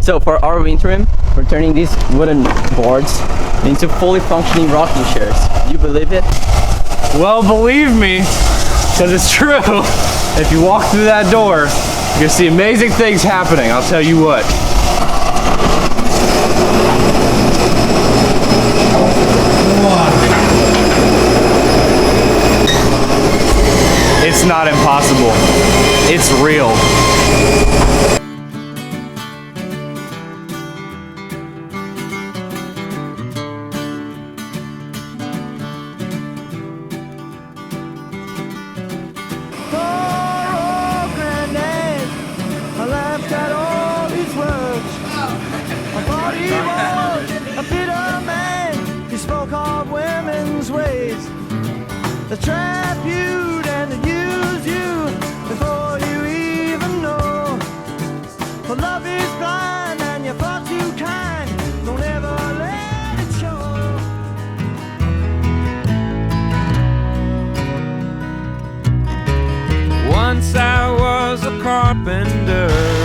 So for our Winterim, we're turning these wooden boards into fully functioning rocking chairs. Do you believe it? Well, believe me, because it's true. If you walk through that door, you're gonna see amazing things happening, I'll tell you what. It's not impossible. It's real. They trap you and they use you before you even know. For love is blind and you're far too kind. Don't ever let it show. Once I was a carpenter.